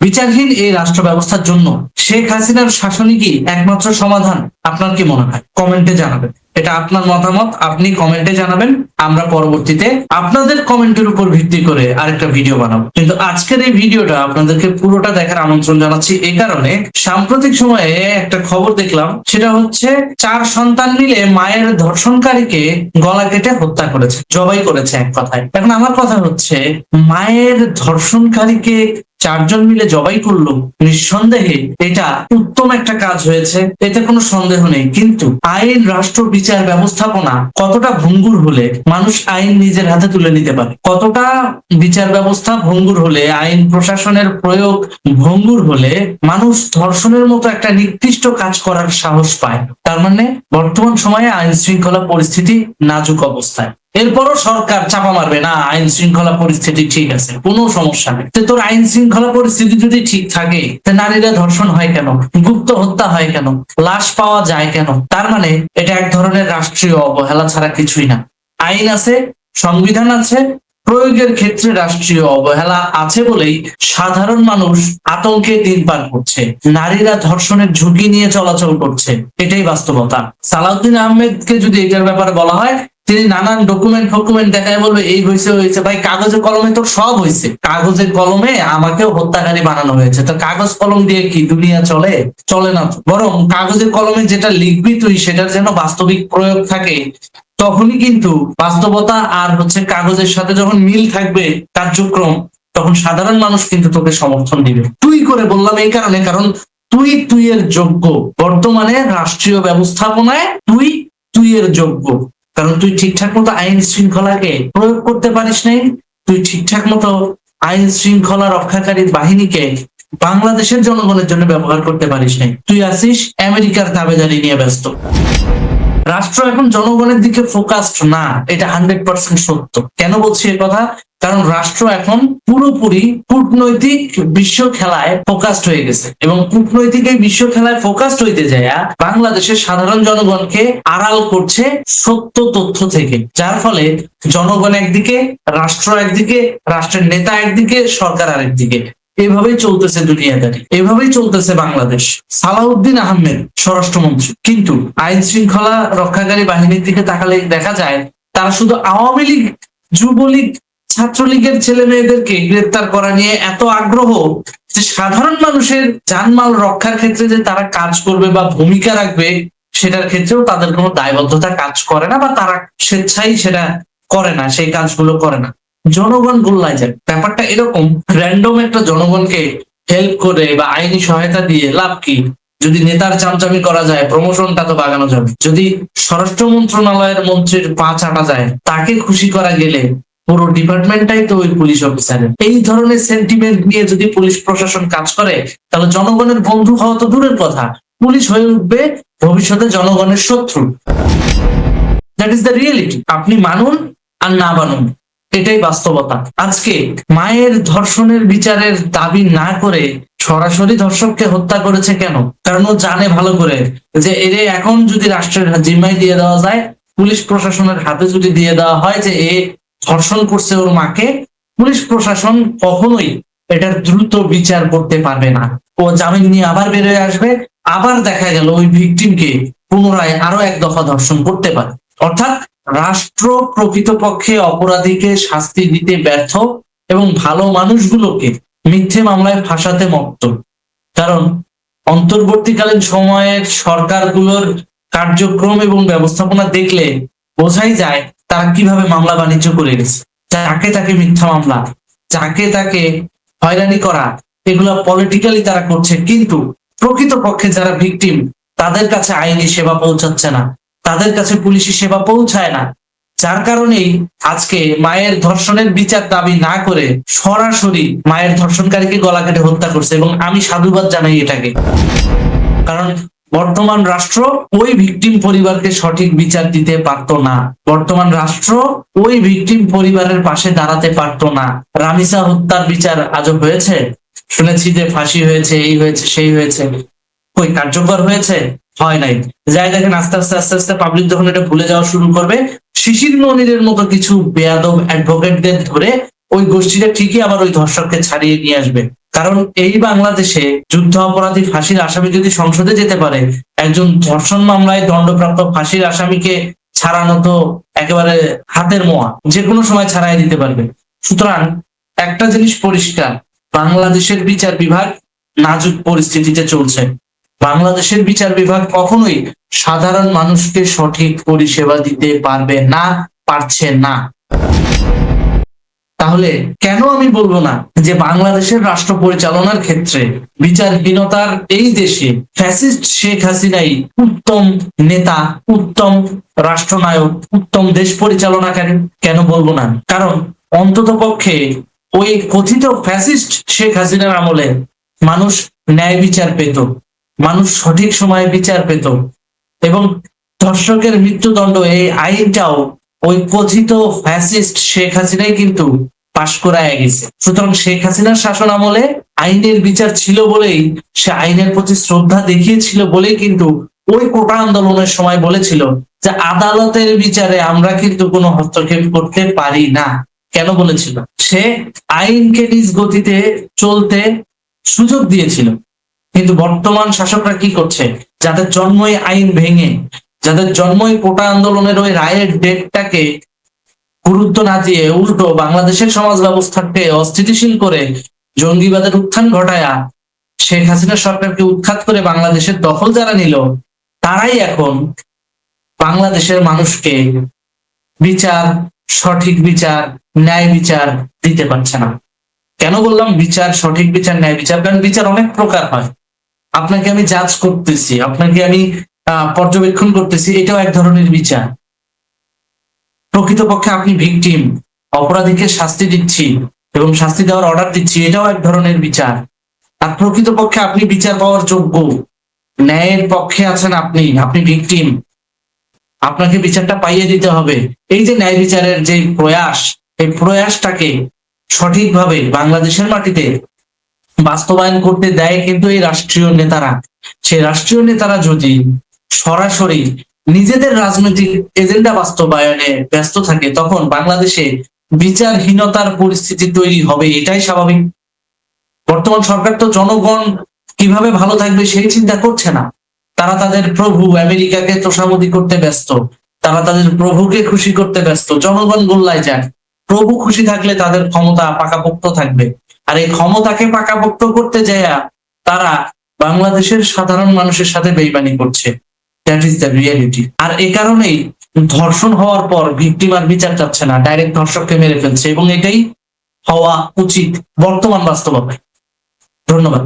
বিচারহীন এই রাষ্ট্র ব্যবস্থার জন্য শেখ হাসিনার শাসনই কি একমাত্র সমাধান? আপনার কি মনে হয়? কমেন্টে জানাবেন। এটা আপনার মতামত, আপনি কমেন্টে জানাবেন। আমরা পরবর্তীতে আপনাদের কমেন্টের উপর ভিত্তি করে আরেকটা ভিডিও বানাবো। কিন্তু আজকের এই ভিডিওটা আপনাদেরকে পুরোটা দেখার আমন্ত্রণ জানাচ্ছি এই কারণে, সাম্প্রতিক সময়ে একটা খবর দেখলাম, সেটা হচ্ছে 4 সন্তান মিলে মায়ের ধর্ষণকারীকে গলা কেটে হত্যা করেছে, জবাই করেছে এক কথায়। এখন আমার কথা হচ্ছে, মায়ের ধর্ষণকারীকে 4 জন মিলে জবাই করলো, নিঃসন্দেহে এটা উত্তম একটা কাজ হয়েছে, এতে কোনো সন্দেহ নেই। কিন্তু আইন, রাষ্ট্র, বিচার ব্যবস্থাপনা কতটা ভঙ্গুর হলে মানুষ আইন নিজের হাতে তুলে নিতে পারে? কতটা বিচার ব্যবস্থা ভঙ্গুর হলে, আইন প্রশাসনের প্রয়োগ ভঙ্গুর হলে মানুষ ধর্ষণের মতো একটা নিকৃষ্ট কাজ করার সাহস পায়? তার মানে বর্তমান সময়ে আইন শৃঙ্খলা পরিস্থিতি নাজুক অবস্থায়। এরপরও সরকার চাপা মারবে, না আইন শৃঙ্খলা পরিস্থিতি ঠিক আছে, কোনো সমস্যা নেই। তোর আইন শৃঙ্খলা পরিস্থিতি যদি ঠিক থাকে, নারীরা ধর্ষণ হয় কেন, গুপ্ত হত্যা হয় কেন, লাশ পাওয়া যায় কেন? তার মানে এটা এক ধরনের রাষ্ট্রীয় অবহেলা ছাড়া কিছুই না। আইন আছে, সংবিধান আছে, প্রয়োগের ক্ষেত্রে রাষ্ট্রীয় অবহেলা আছে বলেই সাধারণ মানুষ আতঙ্কে দিন পার করছে, নারীরা ধর্ষণের ঝুঁকি নিয়ে চলাচল করছে। এটাই বাস্তবতা। সালাউদ্দিন আহমেদকে যদি এটার ব্যাপারে বলা হয়, তিনি নানান ডকুমেন্ট দেখায় বলবে এই হয়েছে হয়েছে। ভাই, কাগজে কলমে তো সব হয়েছে, কাগজে কলমে আমাকেও হত্যাকারী বানানো হয়েছে। তো কাগজ কলম দিয়ে কি দুনিয়া চলে? চলে না। বরং কাগজে কলমে যেটা লিখবি তুই, সেটার যেন বাস্তবিক প্রয়োগ থাকে, তখনই কিন্তু বাস্তবতা আর কাগজের সাথে যখন মিল থাকবে কার্যক্রম, তখন সাধারণ মানুষ কিন্তু তোকে সমর্থন দিবে। তুই করে বললাম এই কারণে, কারণ তুই এর যোগ্য। বর্তমানে রাষ্ট্রীয় ব্যবস্থাপনায় তুই এর যোগ্য, কারণ তুই ঠিকঠাক মতো আইন শৃঙ্খলাকে প্রয়োগ করতে পারিস নাই। তুই ঠিকঠাক মতো আইন শৃঙ্খলা রক্ষাকারী বাহিনীকে বাংলাদেশের জনগণের জন্য ব্যবহার করতে পারিস নাই। তুই আসিস আমেরিকার দাবেদারি নিয়ে ব্যস্ত। রাষ্ট্র এখন জনগণের দিকে ফোকাসড না, এটা 100% সত্য। কেন বলছি এ কথা? কারণ রাষ্ট্র এখন পুরোপুরি কূটনৈতিক বিশ্ব খেলায় ফোকাসড হয়ে গেছে, এবং কূটনৈতিক এই বিশ্ব খেলায় ফোকাসড হইতে যায় বাংলাদেশের সাধারণ জনগণকে আড়াল করছে সত্য তথ্য থেকে, যার ফলে জনগণ একদিকে, রাষ্ট্র একদিকে, রাষ্ট্রের নেতা একদিকে, সরকার আরেকদিকে। এভাবেই চলতেছে দুনিয়াদারি, এভাবেই চলতেছে বাংলাদেশ। সালাউদ্দিন আহমেদ স্বরাষ্ট্রমন্ত্রী, কিন্তু আইন শৃঙ্খলা রক্ষাকারী বাহিনীর দিকে তাকালে দেখা যায় তারা শুধু আওয়ামী লীগ, যুবলীগ, ছাত্রলীগের ছেলে মেয়েদেরকে গ্রেপ্তার করা নিয়ে এত আগ্রহ যে সাধারণ মানুষের জানমাল রক্ষার ক্ষেত্রে যে তারা কাজ করবে বা ভূমিকা রাখবে, সেটার ক্ষেত্রেও তাদের কোনো দায়বদ্ধতা কাজ করে না, বা তারা স্বেচ্ছাই সেটা করে না, সেই কাজগুলো করে না। জনগণ গোল্লায় যায়। ব্যাপারটা এরকম, র্যান্ডম একটা জনগণকে হেল্প করে বা আইনি সহায়তা দিয়ে লাভ কি? যদি নেতার চামচামি করা যায়, প্রমোশনটা তো বাগানো যাবে। যদি স্বরাষ্ট্র মন্ত্রণালয়ের মন্ত্রীর পা চাটা যায়, তাকে খুশি করা গেলে পুরো ডিপার্টমেন্টটাই তো ওই পুলিশ অফিসারের। এই ধরনের সেন্টিমেন্ট নিয়ে যদি পুলিশ প্রশাসন কাজ করে, তাহলে জনগণের বন্ধু হওয়া তো দূরের কথা, পুলিশ হয়ে উঠবে ভবিষ্যতে জনগণের শত্রু। That is the reality. আপনি মানুন আর না মানুন, এটাই বাস্তবতা। আজকে মায়ের ধর্ষণের বিচারের দাবি না করে সরাসরি ধর্ষককে হত্যা করেছে কেন? কারণ ও জানে ভালো করে যে এর এখন যদি রাষ্ট্রের জিম্মায় দিয়ে দেওয়া যায়, পুলিশ প্রশাসনের হাতে যদি দিয়ে দেওয়া হয় যে এ ধর্ষণ করছে ওর মাকে, পুলিশ প্রশাসন কখনোই এটার দ্রুত বিচার করতে পারবে না। ও জামিন নিয়ে আবার বেরোয় আসবে, আবার দেখা গেল ওই ভিকটিমকে পুনরায় আরো এক দফা ধর্ষণ করতে পারে। অর্থাৎ রাষ্ট্র প্রকৃতপক্ষে অপরাধীকে শাস্তি দিতে ব্যর্থ এবং ভালো মানুষগুলোকে মিথ্যে মামলায় ফাঁসাতে মত্ত। কারণ অন্তর্বর্তীকালীন সময়ের সরকারগুলোর কার্যক্রম এবং ব্যবস্থাপনা দেখলে বোঝাই যায় তারা কিভাবে মামলা বাণিজ্য করে গেছে। যাকে তাকে মিথ্যা মামলা, যাকে তাকে হয়রানি করা, এগুলা পলিটিক্যালি তারা করছে, কিন্তু প্রকৃতপক্ষে যারা ভিকটিম তাদের কাছে আইনি সেবা পৌঁছাচ্ছে না, তাদের কাছে পুলিশি সেবা পৌঁছায় না। যার কারণেই আজকে মায়ের ধর্ষণের বিচার দাবি না করে সরাসরি মায়ের ধর্ষণকারীকে গলা কেটে হত্যা করছে, এবং আমি সাধুবাদ জানাই এটাকে। কারণ বর্তমান রাষ্ট্র ওই ভিকটিম পরিবারকে সঠিক বিচার দিতে পারতো না, বর্তমান রাষ্ট্র ওই ভিকটিম পরিবারের পাশে দাঁড়াতে পারতো না। রামিসা হত্যার বিচার আজব হয়েছে, শুনেছি যে ফাঁসি হয়েছে, এই হয়েছে, সেই হয়েছে, ওই কার্যকর হয়েছে? হয় নাই। যাই দেখেন আস্তে আস্তে পাবলিক যখন এটা ভুলে যাওয়া শুরু করবে, শিশির মনিরের মতো কিছু বেয়াদব অ্যাডভোকেটদের ধরে ওই গোষ্ঠীটা ঠিকই আবার ওই ধর্ষককে ছাড়িয়ে নিয়ে আসবে। কারণ এই বাংলাদেশে যুদ্ধ অপরাধী ফাঁসির আসামি যদি সংসদে যেতে পারে, একজন ধর্ষণ মামলায় দণ্ডপ্রাপ্ত ফাঁসির আসামিকে ছাড়ানো তো একেবারে হাতের মোয়া, যে কোনো সময় ছাড়াই দিতে পারবে। সুতরাং একটা জিনিস পরিষ্কার, বাংলাদেশের বিচার বিভাগ নাজুক পরিস্থিতিতে চলছে। বাংলাদেশের বিচার বিভাগ কখনোই সাধারণ মানুষকে সঠিক পরিষেবা দিতে পারবে না, পারছে না। তাহলে কেন আমি বলবো না যে বাংলাদেশের রাষ্ট্র পরিচালনার ক্ষেত্রে বিচারহীনতার এই দেশে ফ্যাসিস্ট শেখ হাসিনাই উত্তম নেতা, উত্তম রাষ্ট্রনায়ক, উত্তম দেশ পরিচালনাকারী? কেন বলবো না? কারণ অন্তত পক্ষে ওই কথিত ফ্যাসিস্ট শেখ হাসিনার আমলে মানুষ ন্যায় বিচার পেত, মানুষ সঠিক সময়ে বিচার পেত, এবং ধর্ষকের মৃত্যুদণ্ড এই আইনটাও ওই কথিত ফ্যাসিস্ট শেখ হাসিনাই কিন্তু পাশ করায় গেছে। সুতরাং শেখ হাসিনার শাসন আমলে আইনের বিচার ছিল বলেই, সে আইনের প্রতি শ্রদ্ধা দেখিয়েছিল বলেই কিন্তু ওই কোটা আন্দোলনের সময় বলেছিল যে আদালতের বিচারে আমরা কিন্তু কোনো হস্তক্ষেপ করতে পারি না। কেন বলেছিল? সে আইনকে নিজ গতিতে চলতে সুযোগ দিয়েছিল। কিন্তু বর্তমান শাসকরা কি করছে? যাদের জন্মই আইন ভেঙে, যাদের জন্মই কোটা আন্দোলনের ওই রায়ের ডেটটাকে গুরুত্ব না দিয়ে উল্টো বাংলাদেশের সমাজ ব্যবস্থাকে অস্থিতিশীল করে জঙ্গিবাদের উত্থান ঘটায়া শেখ হাসিনা সরকারকে উৎখাত করে বাংলাদেশের দখল যারা নিল, তারাই এখন বাংলাদেশের মানুষকে বিচার, সঠিক বিচার, ন্যায় বিচার দিতে পারছে না। কেন বললাম বিচার, সঠিক বিচার, ন্যায় বিচার? কারণ বিচার অনেক প্রকার হয়। আপনাকে আমি জাজ করতেছি, আপনাকে আমি পর্যবেক্ষণ করতেছি, এটাও এক ধরনের বিচার। প্রকৃতপক্ষে আপনি ভিকটিম, অপরাধীকে শাস্তি দিচ্ছি এবং শাস্তি দেওয়ার অর্ডার দিচ্ছি, এটাও এক ধরনের বিচার। আর প্রকৃতপক্ষে আপনি বিচার পাওয়ার যোগ্য, ন্যায়ের পক্ষে আছেন আপনি, আপনি ভিকটিম, আপনাকে বিচারটা পাইয়ে দিতে হবে। এই যে ন্যায় বিচারের যে প্রয়াস, এই প্রয়াসটাকে সঠিকভাবে বাংলাদেশের মাটিতে বাস্তবায়ন করতে দেয় কিন্তু এই রাষ্ট্রীয় নেতারা। সেই রাষ্ট্রীয় নেতারা যদি সরাসরি নিজেদের রাজনৈতিক এজেন্ডা বাস্তবায়নে ব্যস্ত থাকে, তখন বাংলাদেশে বিচারহীনতার পরিস্থিতি তৈরি হবে, এটাই স্বাভাবিক। বর্তমান সরকার তো জনগণ কিভাবে ভালো থাকবে সেই চিন্তা করছে না। তারা তাদের প্রভু আমেরিকাকে তোষামোদী করতে ব্যস্ত, তারা তাদের প্রভুকে খুশি করতে ব্যস্ত। জনগণ গোল্লায় যায়, প্রভু খুশি থাকলে তাদের ক্ষমতা পাকাপোক্ত থাকবে, আর এই ক্ষমতাকে পাকাপোক্ত করতে যায় তারা বাংলাদেশের সাধারণ মানুষের সাথে বেইমানি করছে। That is the reality. আর এ কারণেই ধর্ষণ হওয়ার পর ভিকটিম আর বিচার চাচ্ছে না, ডাইরেক্ট ধর্ষককে মেরে ফেলছে, এবং এটাই হওয়া উচিত বর্তমান বাস্তবতায়। ধন্যবাদ।